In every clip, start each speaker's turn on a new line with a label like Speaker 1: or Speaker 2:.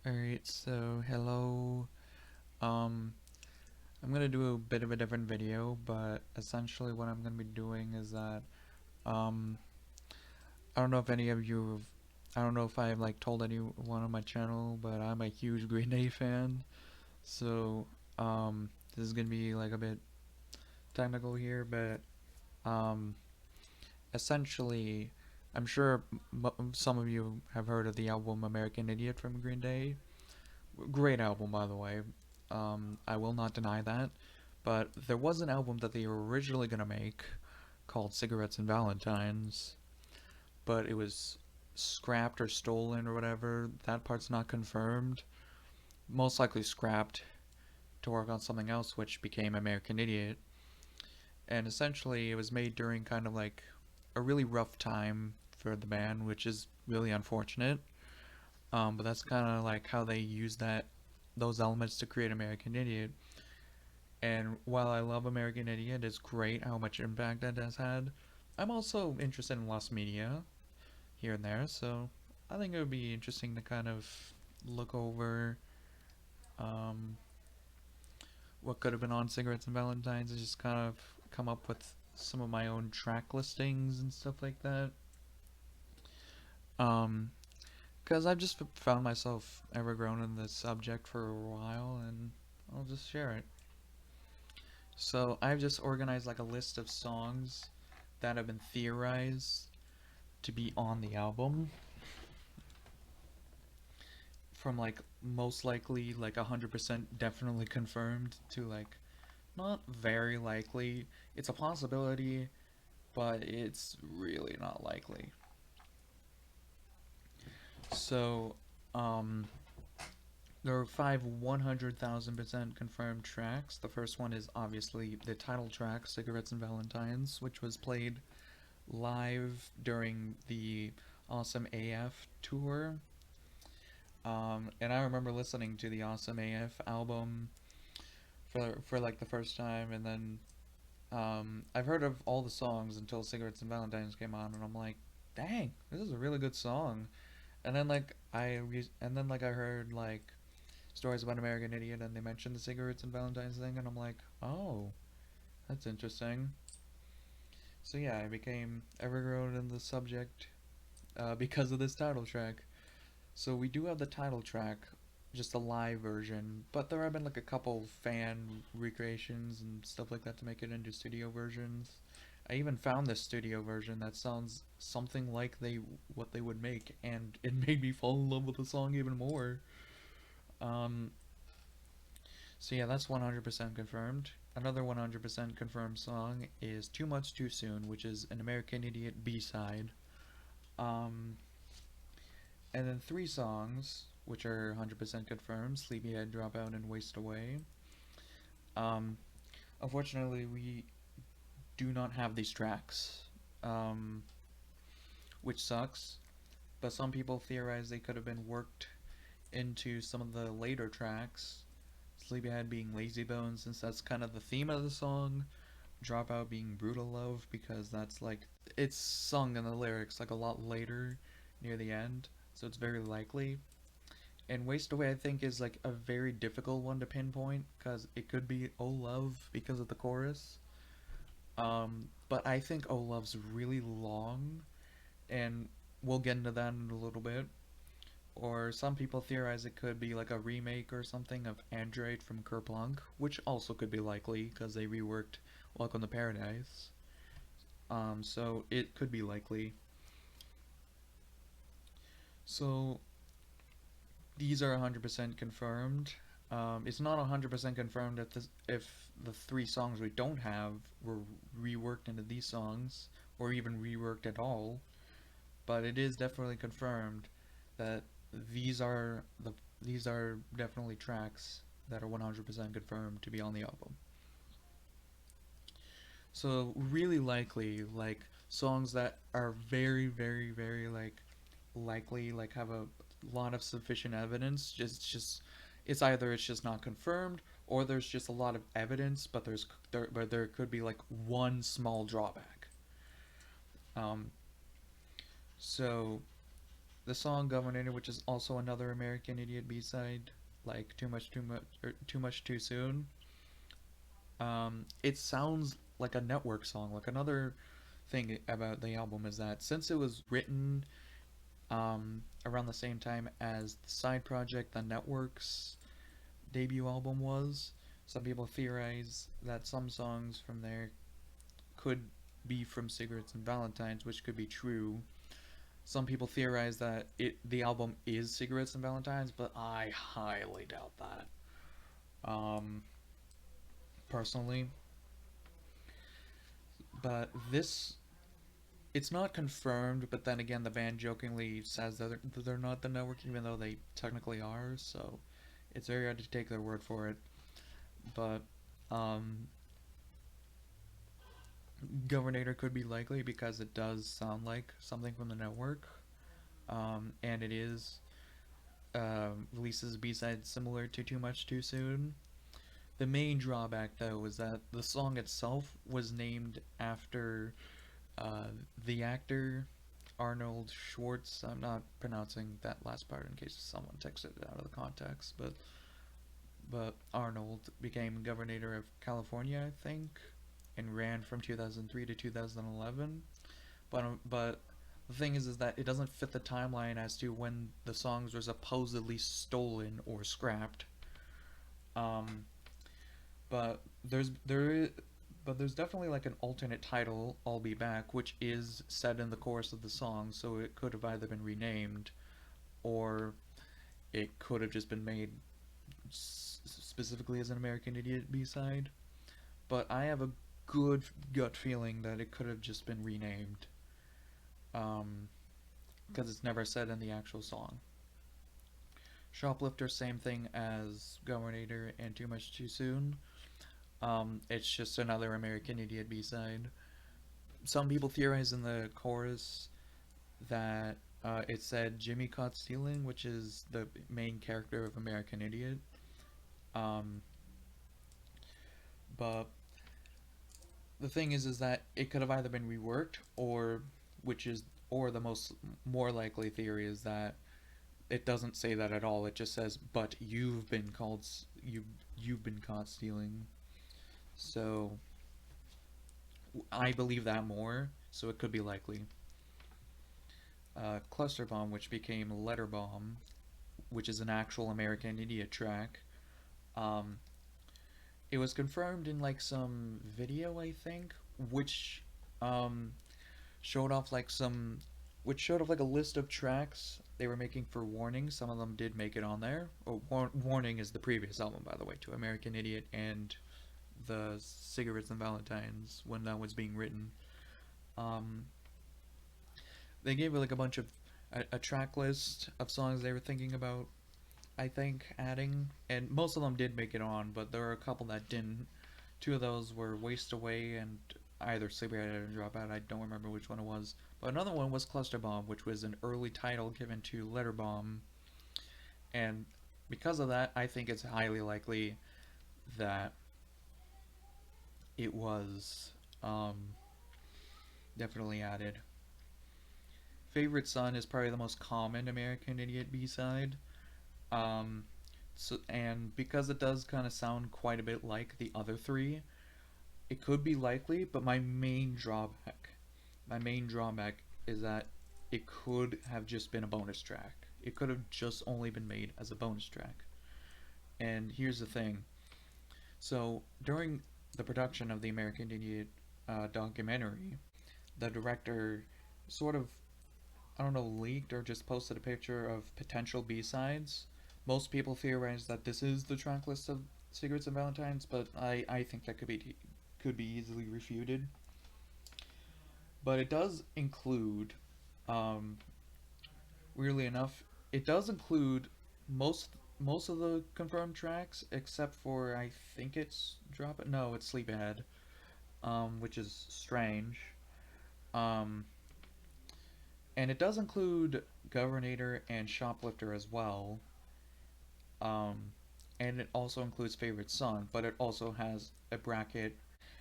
Speaker 1: Alright, so hello. Um, I'm gonna do a bit of a different video, but essentially what I'm gonna be doing is that, um, I don't know if any of you, I don't know if I've like told anyone on my channel, but I'm a huge Green Day fan. So, this is gonna be like a bit technical here, but, um, essentially, I'm sure some of you have heard of the album American Idiot from Green Day. Great album, by the way. I will not deny that. But there was an album that they were originally going to make called Cigarettes and Valentines, but it was scrapped or stolen or whatever. That part's not confirmed. Most likely scrapped to work on something else, which became American Idiot. And essentially, it was made during kind of like a really rough time for the band, which is really unfortunate. But that's kind of like how they use those elements to create American Idiot. And while I love American Idiot, it's great how much impact that has had. I'm also interested in lost media here and there, so I think it would be interesting to kind of look over um, what could have been on Cigarettes and Valentines and just kind of come up with some of my own track listings and stuff like that. Um, because I've just found myself ever grown in this subject for a while, and I'll just share it. So I've just organized like a list of songs that have been theorized to be on the album, from like most likely like 100% definitely confirmed to like not very likely. It's a possibility, but it's really not likely. So, um, there are five 100,000% confirmed tracks. The first one is obviously the title track, Cigarettes and Valentines, which was played live during the Awesome AF tour. And I remember listening to the Awesome AF album for like the first time, and then I've heard of all the songs until Cigarettes and Valentines came on, and I'm like, dang, this is a really good song. And then like I heard like stories about American Idiot, and they mentioned the Cigarettes and Valentines thing, and I'm like, oh, that's interesting. So yeah, I became evergrown in the subject because of this title track. So we do have the title track, just a live version, but there have been like a couple fan recreations and stuff like that to make it into studio versions. I even found this studio version that sounds something like what they would make, and it made me fall in love with the song even more. Um, so yeah, that's 100% confirmed. Another 100% confirmed song is Too Much Too Soon, which is an American Idiot B-side. Um, and then three songs, which are 100% confirmed: Sleepyhead, Dropout, and Waste Away. Um, Unfortunately, we do not have these tracks, um, which sucks. But some people theorize they could have been worked into some of the later tracks. Sleepyhead being Lazy Bones, since that's kind of the theme of the song. Dropout being Brutal Love, because that's like, it's sung in the lyrics like a lot later near the end, so it's very likely. And Waste Away, I think, is like a very difficult one to pinpoint because it could be Oh Love because of the chorus. But I think Oh Love's really long, and we'll get into that in a little bit. Or some people theorize it could be like a remake or something of Android from Kerplunk, which also could be likely because they reworked Welcome to Paradise. So it could be likely. So these are 100% confirmed. It's not 100% confirmed if the three songs we don't have were reworked into these songs, or even reworked at all, but it is definitely confirmed that these are the these are definitely tracks that are 100% confirmed to be on the album. So really likely, like songs that are very, very, very like likely, like have a lot of sufficient evidence. It's either it's just not confirmed, or there's just a lot of evidence, but there could be like one small drawback. Um, so the song "Governor," which is also another American Idiot B-side, like Too Much, or Too Much Too Soon. It sounds like a network song. Like another thing about the album is that since it was written around the same time as the side project, the network's debut album was, some people theorize that some songs from there could be from Cigarettes and Valentines, which could be true. Some people theorize that the album is Cigarettes and Valentines, but I highly doubt that. Um, Personally, but this it's not confirmed. But then again, the band jokingly says that they're not the network, even though they technically are. So it's very hard to take their word for it. But um, Governator could be likely because it does sound like something from the network, and it is releases B-sides similar to Too Much Too Soon. The main drawback, though, was that the song itself was named after uh, the actor Arnold Schwartz. I'm not pronouncing that last part in case someone takes it out of the context, but Arnold became governor of California, I think, and ran from 2003 to 2011. But the thing is that it doesn't fit the timeline as to when the songs were supposedly stolen or scrapped. Um, but there's definitely like an alternate title, "I'll Be Back," which is said in the chorus of the song, so it could have either been renamed or it could have just been made specifically as an American Idiot B-side. But I have a good gut feeling that it could have just been renamed, um, because it's never said in the actual song. Shoplifter, same thing as Governor and Too Much Too Soon. It's just another American Idiot B-side. Some people theorize in the chorus that it said Jimmy caught stealing, which is the main character of American Idiot. Um, but the thing is that it could have either been reworked which is, or the most more likely theory is that it doesn't say that at all. It just says, "But you've been caught stealing." So I believe that more. So it could be likely. Cluster Bomb, which became Letter Bomb, which is an actual American Idiot track. Um, it was confirmed in like some video, I think, which um, showed off like some, which showed off like a list of tracks they were making for Warning. Some of them did make it on there. Oh, Warning is the previous album, by the way, to American Idiot and the Cigarettes and Valentines when that was being written. Um, they gave like a bunch of a track list of songs they were thinking about, I think, adding, and most of them did make it on, but there were a couple that didn't. Two of those were Waste Away and either Sleepyhead or Dropout. I don't remember which one it was. But another one was Cluster Bomb, which was an early title given to Letter Bomb. And because of that, I think it's highly likely that it was definitely added. Favorite Son is probably the most common American Idiot B-side. Um, and because it does kind of sound quite a bit like the other three, it could be likely, but my main drawback is that it could have just been a bonus track. It could have just only been made as a bonus track. And here's the thing. So, during the production of the American Idiot documentary, the director sort of, I don't know, leaked or just posted a picture of potential B-sides. Most people theorize that this is the track list of Cigarettes and Valentines, but I think that could be easily refuted. But it does include, um, weirdly enough, it does include most of the confirmed tracks except for I think it's Drop It. No, it's Sleep Ahead, which is strange. Um, and it does include Governator and Shoplifter as well. Um, and it also includes Favorite Son, but it also has a bracket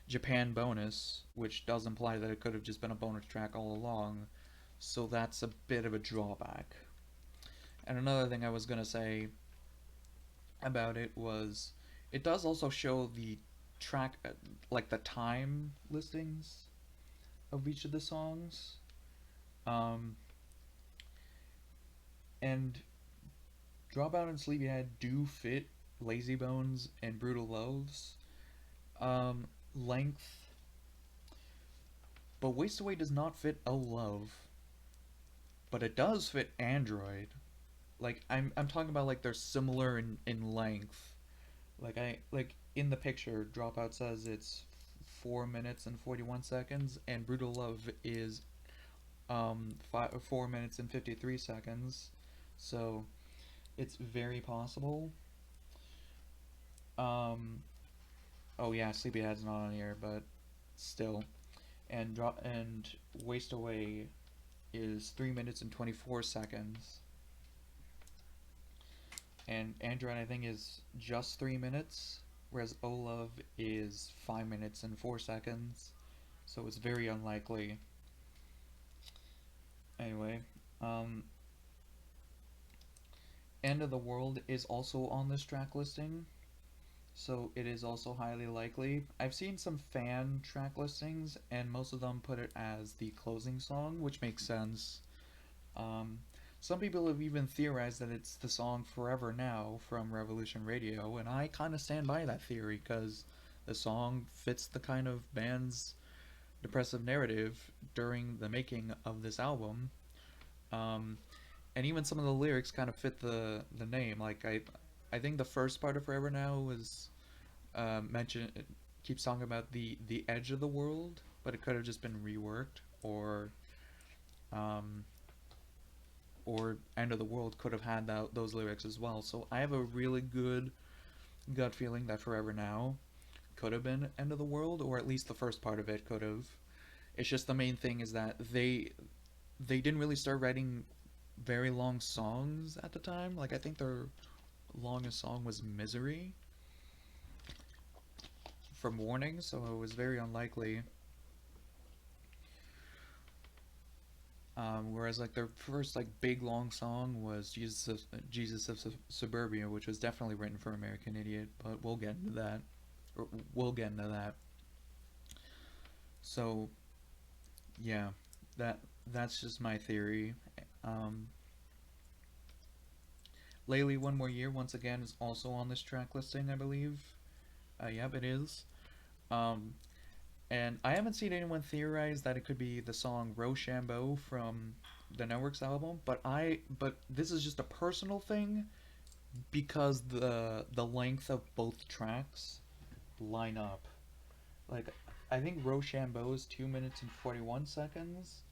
Speaker 1: Japan bonus, which does imply that it could have just been a bonus track all along. So that's a bit of a drawback. And another thing I was gonna say about it was it does also show the track, like the time listings of each of the songs. Um, and Dropout and Sleepyhead do fit Lazy Bones and Brutal Loaves. Length, but Waste Away does not fit Oh Love, but it does fit Android. Like I'm talking about like they're similar in length. Like in the picture, Dropout says it's 4 minutes and 41 seconds, and Brutal Love is 4 minutes and 53 seconds. So it's very possible. Um, oh yeah, Sleepyhead's not on here, but still. And Waste Away is 3 minutes and 24 seconds, and Android I think is just 3 minutes, whereas Olove is 5 minutes and 4 seconds. So it's very unlikely. Anyway, um, End of the World is also on this track listing, so it is also highly likely. I've seen some fan track listings, and most of them put it as the closing song, which makes sense. Um, some people have even theorized that it's the song Forever Now from Revolution Radio, and I kind of stand by that theory because the song fits the kind of band's depressive narrative during the making of this album. Um, and even some of the lyrics kind of fit the name. Like I think the first part of Forever Now was mentioned keeps talking about the edge of the world, but it could have just been reworked, um, or End of the World could have had those lyrics as well. So I have a really good gut feeling that Forever Now could have been End of the World, or at least the first part of it could have. It's just the main thing is that they didn't really start writing very long songs at the time. Like I think their longest song was Misery from Warning, so it was very unlikely. Whereas like their first like big long song was Jesus of Suburbia, which was definitely written for American Idiot, but we'll get into that. Or we'll get into that. So yeah, that that's just my theory. Um, Lately, One More Year once again is also on this track listing, I believe. Yep, it is. Um, and I haven't seen anyone theorize that it could be the song Rochambeau from the Network's album, but this is just a personal thing because the length of both tracks line up. Like I think Rochambeau is 2 minutes and 41 seconds,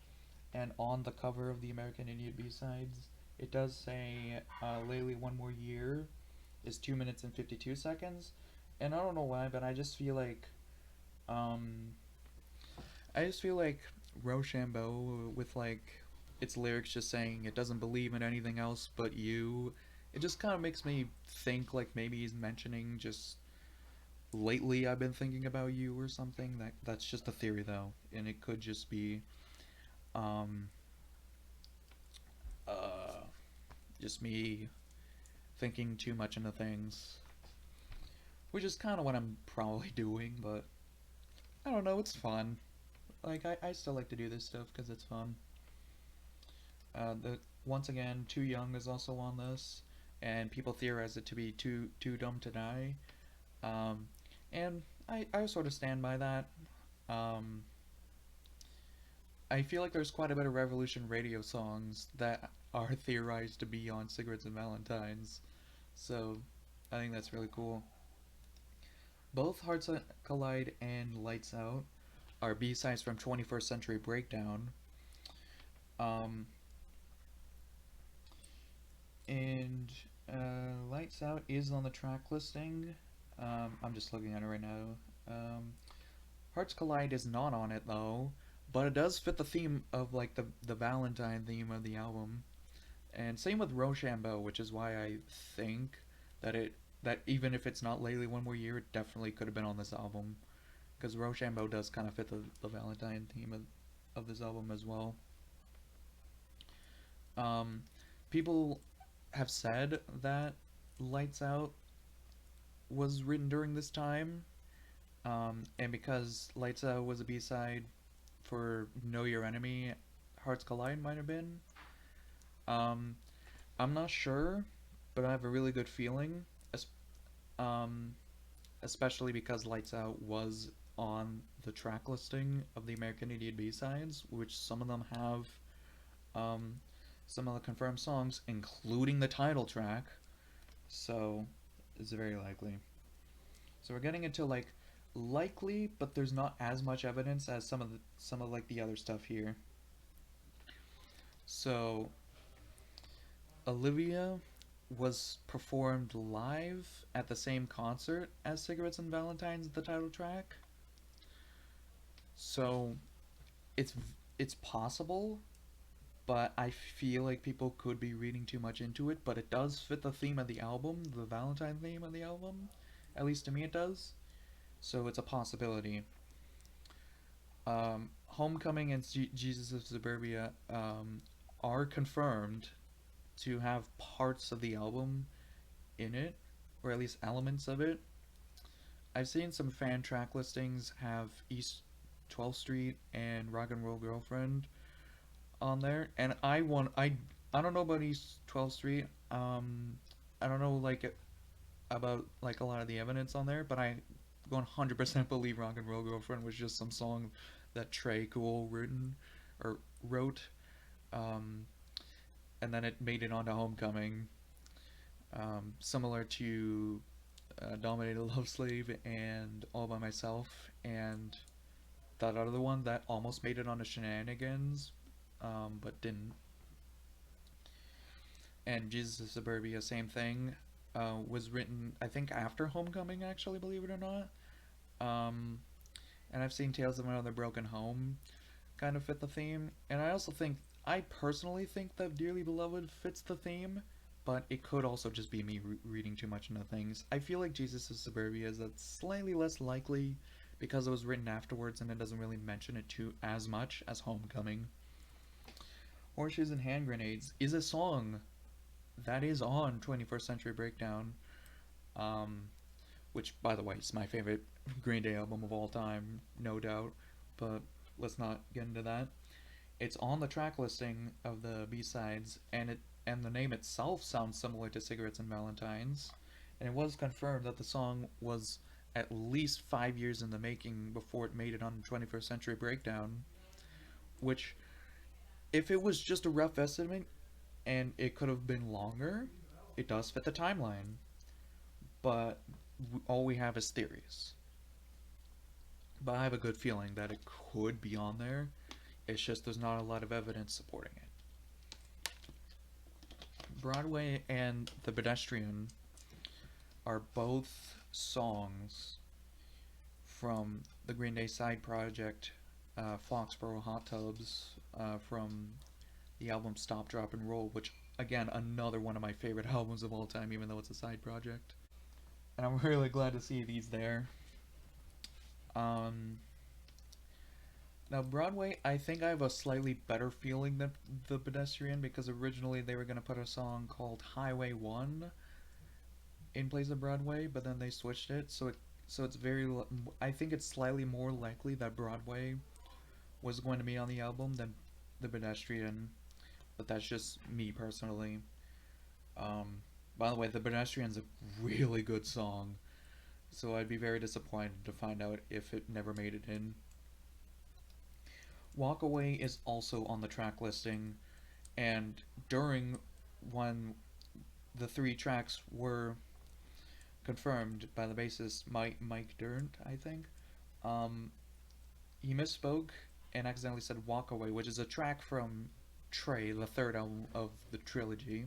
Speaker 1: and on the cover of the American Idiot B-sides, it does say Lately One More Year is 2 minutes and 52 seconds, and I don't know why, but um, I just feel like Rochambeau with like its lyrics just saying it doesn't believe in anything else but you. It just kind of makes me think like maybe he's mentioning just lately I've been thinking about you or something. That's just a theory though, and it could just be um uh just me thinking too much into things, which is kind of what I'm probably doing. But I don't know. It's fun. Like I still like to do this stuff because it's fun. The Once again, Too Young is also on this, and people theorize it to be Too Dumb to Die. Um, and I sort of stand by that. Um, I feel like there's quite a bit of Revolution Radio songs that are theorized to be on Cigarettes and Valentines, so I think that's really cool. Both Hearts Collide and Lights Out are B-sides from 21st Century Breakdown. Um, and Lights Out is on the track listing. I'm just looking at it right now. Hearts Collide is not on it though, but it does fit the theme of like the Valentine theme of the album. And same with Rochambeau, which is why I think that it that even if it's not Lately One More Year, it definitely could have been on this album because Rochambeau does kind of fit the Valentine theme of this album as well. Um, People have said that Lights Out was written during this time, and because Lights Out was a B-side for Know Your Enemy, Hearts Collide might have been. Um, I'm not sure, but I have a really good feeling, um, especially because Lights Out was on the track listing of the American Idiot B-sides, which some of them have um, some of the confirmed songs, including the title track. So it's very likely. So we're getting into like likely, but there's not as much evidence as some of like the other stuff here. So Olivia was performed live at the same concert as Cigarettes and Valentines, the title track. So it's it's possible, but I feel like people could be reading too much into it. But it does fit the theme of the album, the Valentine theme of the album. At least to me, it does. So it's a possibility. Homecoming and Jesus of Suburbia are confirmed to have parts of the album in it, or at least elements of it. I've seen some fan track listings have East 12th Street and Rock and Roll Girlfriend on there, and I don't know about East 12th Street. I don't know like about like a lot of the evidence on there, but I 100% believe Rock and Roll Girlfriend was just some song that Trey Cool wrote, um, and then it made it onto Homecoming, similar to Dominated Love Slave and All by Myself, and that other one that almost made it onto Shenanigans, but didn't. And Jesus of Suburbia, same thing. Was written, I think, after Homecoming, actually, believe it or not. Um, and I've seen Tales of Another Broken Home kind of fit the theme. And I also think, I personally think that Dearly Beloved fits the theme, but it could also just be me reading too much into things. I feel like Jesus of Suburbia is that slightly less likely because it was written afterwards and it doesn't really mention it too as much as Homecoming. Horseshoes and Hand Grenades is a song that is on 21st Century Breakdown, um, which, by the way, is my favorite Green Day album of all time, no doubt, but let's not get into that. It's on the track listing of the B-sides, and the name itself sounds similar to Cigarettes and Valentines, and it was confirmed that the song was at least 5 years in the making before it made it on 21st Century Breakdown, which, if it was just a rough estimate, and it could have been longer, it does fit the timeline. But all we have is theories. But I have a good feeling that it could be on there. It's just there's not a lot of evidence supporting it. Broadway and The Pedestrian are both songs from the Green Day side project, Foxborough Hot Tubs, from the album Stop, Drop, and Roll, which, again, another one of my favorite albums of all time, even though it's a side project. And I'm really glad to see these there. Um, Now, Broadway, I think I have a slightly better feeling than The Pedestrian because originally they were going to put a song called Highway 1 in place of Broadway, but then they switched it. So it's I think it's slightly more likely that Broadway was going to be on the album than The Pedestrian, but that's just me personally. By the way, The Pedestrian's a really good song, so I'd be very disappointed to find out if it never made it in. Walk Away is also on the track listing, and during when the three tracks were confirmed by the bassist Mike Durnt, I think, um, he misspoke and accidentally said Walk Away, which is a track from Trey, the third album of the trilogy.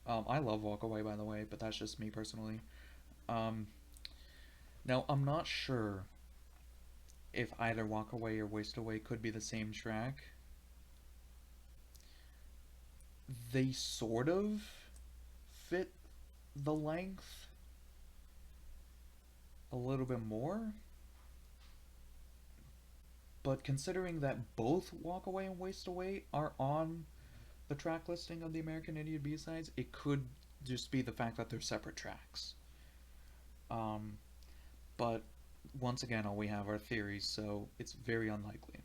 Speaker 1: I love Walk Away, by the way, but that's just me personally. Um, Now, I'm not sure if either Walk Away or Waste Away could be the same track. They sort of fit the length a little bit more, but considering that both Walk Away and Waste Away are on the track listing of the American Idiot B-sides, it could just be the fact that they're separate tracks. Um, but once again, all we have are theories, so it's very unlikely.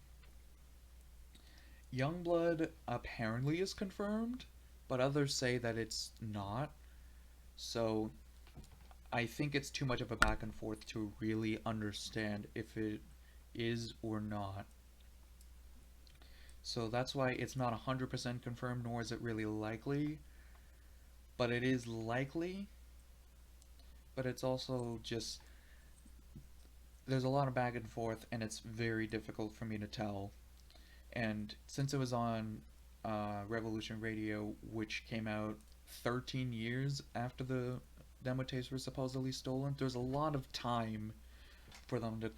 Speaker 1: Youngblood apparently is confirmed, but others say that it's not. So I think it's too much of a back and forth to really understand if it is or not. So that's why it's not 100% confirmed, nor is it really likely. But it is likely, but it's also just there's a lot of back and forth, and it's very difficult for me to tell. And since it was on Revolution Radio, which came out 13 years after the demo tapes were supposedly stolen, there's a lot of time for them to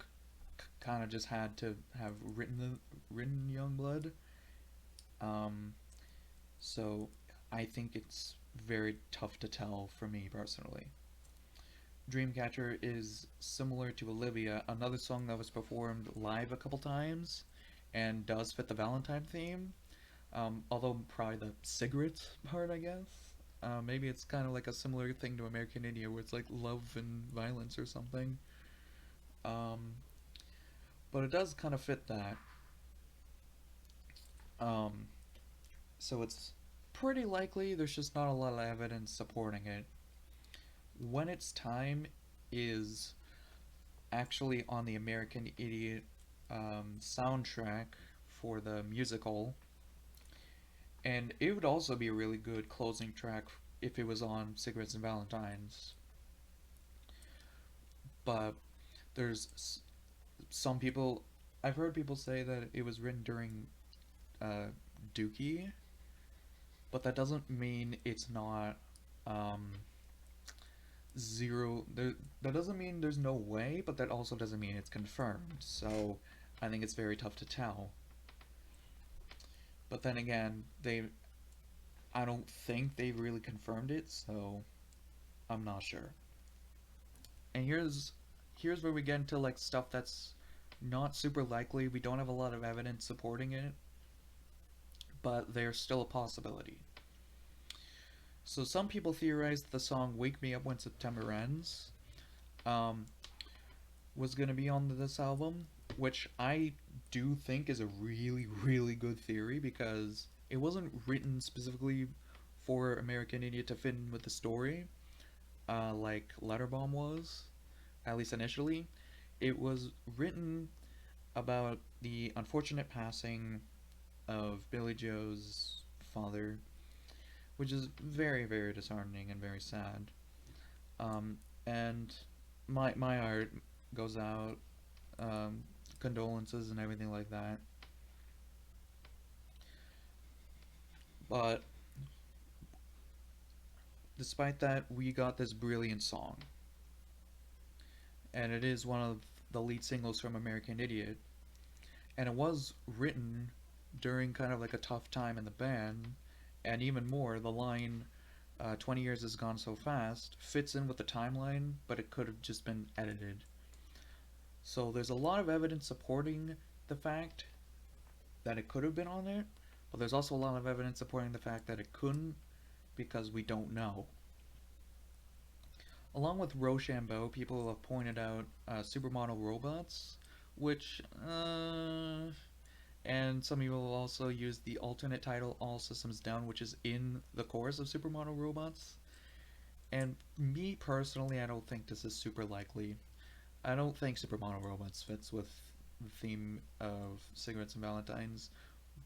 Speaker 1: kind of just had to have written Youngblood. Um, so I think it's very tough to tell for me personally. Dreamcatcher is similar to Olivia, another song that was performed live a couple times and does fit the Valentine theme. Although probably the cigarettes part, I guess. Maybe it's kind of like a similar thing to American Idiot, where it's like love and violence or something. Um, but it does kind of fit that. Um, so it's pretty likely. There's just not a lot of evidence supporting it. When It's Time is actually on the American Idiot soundtrack for the musical, and it would also be a really good closing track if it was on Cigarettes and Valentines. But there's some people, I've heard people say that it was written during uh, Dookie, but that doesn't mean it's not um, zero. That doesn't mean there's no way, but that also doesn't mean it's confirmed. So I think it's very tough to tell. But then again, I don't think they really confirmed it, so I'm not sure. And here's where we get into like stuff that's not super likely. We don't have a lot of evidence supporting it, but there's still a possibility. So some people theorize that the song "Wake Me Up When September Ends" um, was going to be on this album, which I do think is a really, really good theory because it wasn't written specifically for American Idiot to fit in with the story, like Letterbomb was, at least initially. It was written about the unfortunate passing of Billy Joe's father, which is very, very disheartening and very sad. And my art goes out, um, condolences and everything like that. But despite that, we got this brilliant song, and it is one of the lead singles from American Idiot, and it was written during kind of like a tough time in the band, and even more, the line 20 years has gone so fast fits in with the timeline, but it could have just been edited. So there's a lot of evidence supporting the fact that it could have been on there, but there's also a lot of evidence supporting the fact that it couldn't because we don't know. Along with Rochambeau, people have pointed out supermodel robots, which, and some people will also use the alternate title All Systems Down, which is in the chorus of Supermodel Robots. And me personally, I don't think this is super likely. I don't think Supermodel Robots fits with the theme of Cigarettes and Valentines,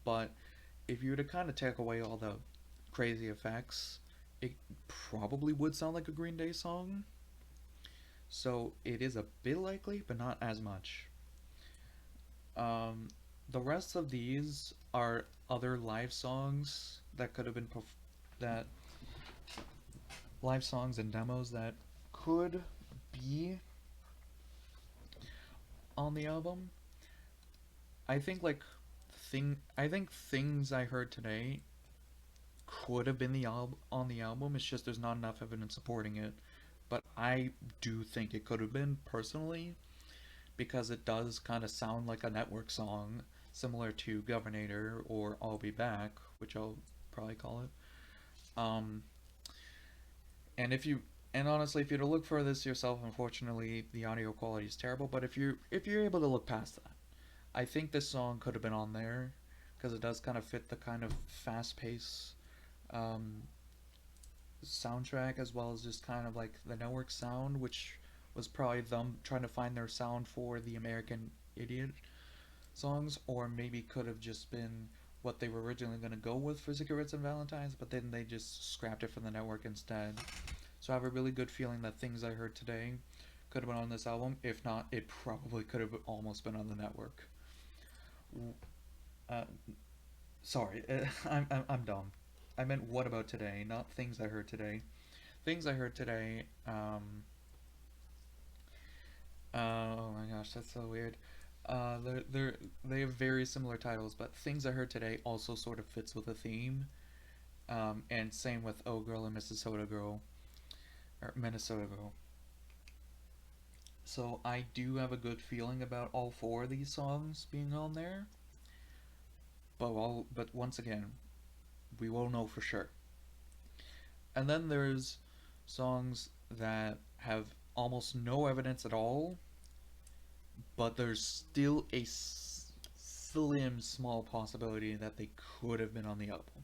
Speaker 1: but if you were to kind of take away all the crazy effects, it probably would sound like a Green Day song. So it is a bit likely, but not as much. Um, the rest of these are other live songs that could have been that live songs and demos that could be on the album. I think like I think things I heard today could have been the on the album. It's just there's not enough evidence supporting it. But I do think it could have been personally because it does kind of sound like a network song, similar to Governor or I'll Be Back, which I'll probably call it. Um, and if you and honestly, if you were to look for this yourself, unfortunately, the audio quality is terrible. But if you're able to look past that, I think this song could have been on there because it does kind of fit the kind of fast pace um, soundtrack as well as just kind of like the network sound, which was probably them trying to find their sound for the American Idiot songs, or maybe could have just been what they were originally going to go with for Cigarettes and Valentines, but then they just scrapped it for the network instead. So I have a really good feeling that Things I Heard Today could have been on this album. If not, it probably could have almost been on the network. Uh, sorry, I'm dumb. I meant What About Today, not Things I Heard Today. Things I Heard Today. Oh my gosh, that's so weird. They have very similar titles, but Things I Heard Today also sort of fits with a theme. And same with Oh Girl and Minnesota Girl, or Minnesota Girl. So I do have a good feeling about all four of these songs being on there, but once again, we won't know for sure. And then there's songs that have almost no evidence at all, but there's still a slim small possibility that they could have been on the album.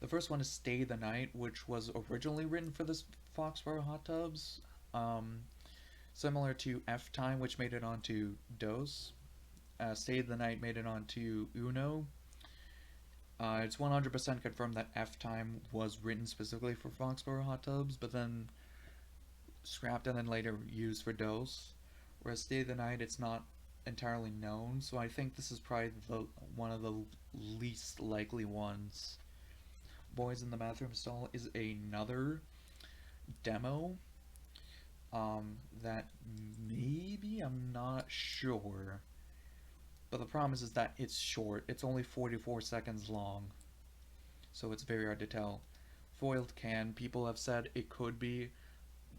Speaker 1: The first one is Stay the Night, which was originally written for this Foxborough Hot Tubs. Um, Similar to F Time, which made it onto Dose. Stay the Night made it onto Uno. It's 100% confirmed that F Time was written specifically for Foxborough Hot Tubs, but then scrapped and then later used for Dose. Whereas Stay the Night, it's not entirely known, so I think this is probably one of the least likely ones. Boys in the Bathroom Stall is another demo that maybe, I'm not sure. But the problem is that it's short. It's only 44 seconds long, so it's very hard to tell. Foiled Can, people have said it could be,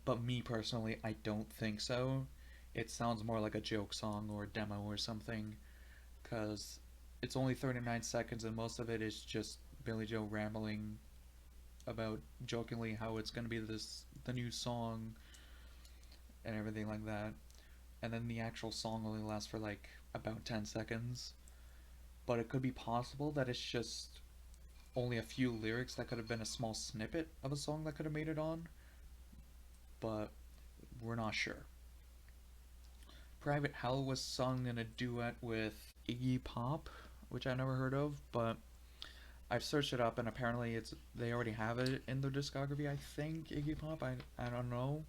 Speaker 1: but me personally, I don't think so. It sounds more like a joke song or a demo or something, because it's only 39 seconds and most of it is just Billy Joe rambling about jokingly how it's going to be the new song and everything like that. And then the actual song only lasts for like about 10 seconds. But it could be possible that it's just only a few lyrics that could have been a small snippet of a song that could have made it on, but we're not sure. Private Hell was sung in a duet with Iggy Pop, which I never heard of, but I've searched it up and apparently they already have it in their discography, I think, Iggy Pop. I don't know.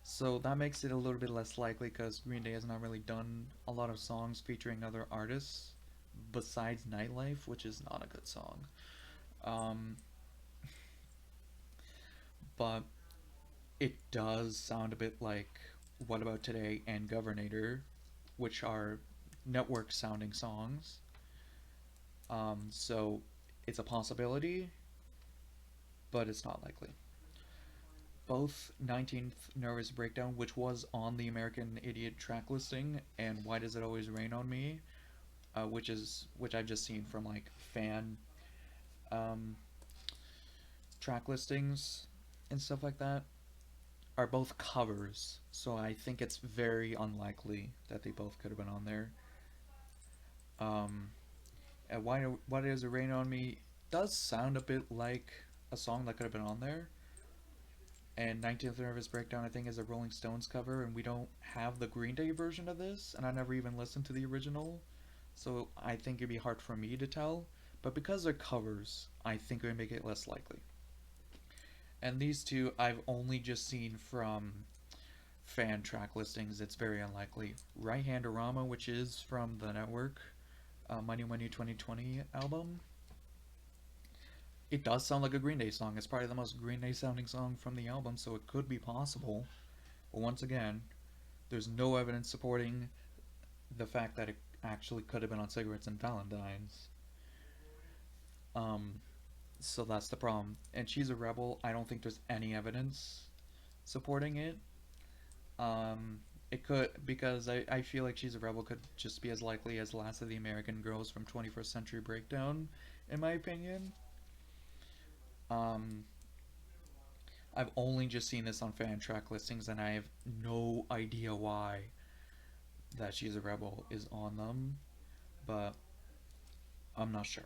Speaker 1: So that makes it a little bit less likely because Green Day has not really done a lot of songs featuring other artists besides Nightlife, which is not a good song. Um, but it does sound a bit like What About Today and Governor, which are network sounding songs. So it's a possibility, but it's not likely. Both 19th Nervous Breakdown, which was on the American Idiot track listing, and Why Does It Always Rain on Me, which I've just seen from like fan um, track listings and stuff like that, are both covers. So I think it's very unlikely that they both could have been on there. Um, and Why Does It Rain on Me does sound a bit like a song that could have been on there. And 19th Nervous Breakdown, I think, is a Rolling Stones cover, and we don't have the Green Day version of this, and I never even listened to the original, so I think it'd be hard for me to tell. But because they're covers, I think it would make it less likely. And these two, I've only just seen from fan track listings. It's very unlikely. Right Handorama, which is from the network, Money Money 2020 album. It does sound like a Green Day song. It's probably the most Green Day sounding song from the album, so it could be possible. But once again, there's no evidence supporting the fact that it actually could have been on Cigarettes and Valentines. Um, so that's the problem. And She's a Rebel, I don't think there's any evidence supporting it. Um, it could, because I feel like She's a Rebel could just be as likely as Last of the American Girls from 21st Century Breakdown, in my opinion. Um, I've only just seen this on fan track listings, and I have no idea why that She's a Rebel is on them, but I'm not sure.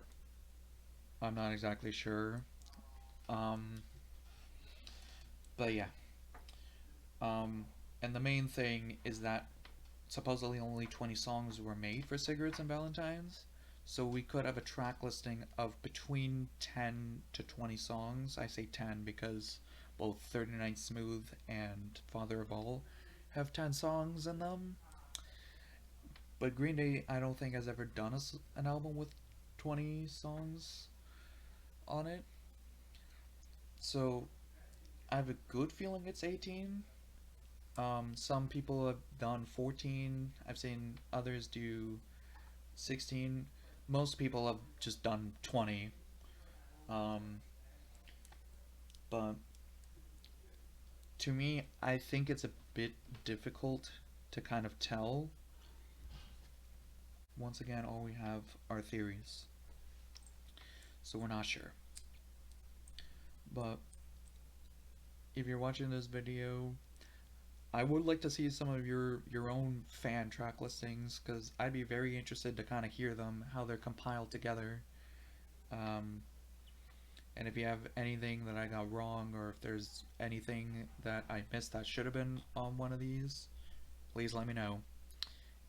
Speaker 1: I'm not exactly sure. Um, but yeah. Um, and the main thing is that supposedly only 20 songs were made for Cigarettes and Valentines. So we could have a track listing of between 10 to 20 songs. I say 10 because both 39 Smooth and Father of All have 10 songs in them. But Green Day, I don't think has ever done an album with 20 songs on it. So I have a good feeling it's 18. Some people have done 14. I've seen others do 16. Most people have just done 20. Um, but to me, I think it's a bit difficult to kind of tell. Once again, all we have are theories, so we're not sure. But if you're watching this video, I would like to see some of your own fan track listings because I'd be very interested to kind of hear them, how they're compiled together. Um, and if you have anything that I got wrong, or if there's anything that I missed that should have been on one of these, please let me know.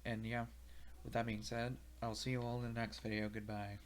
Speaker 1: And yeah, with that being said, I'll see you all in the next video. Goodbye.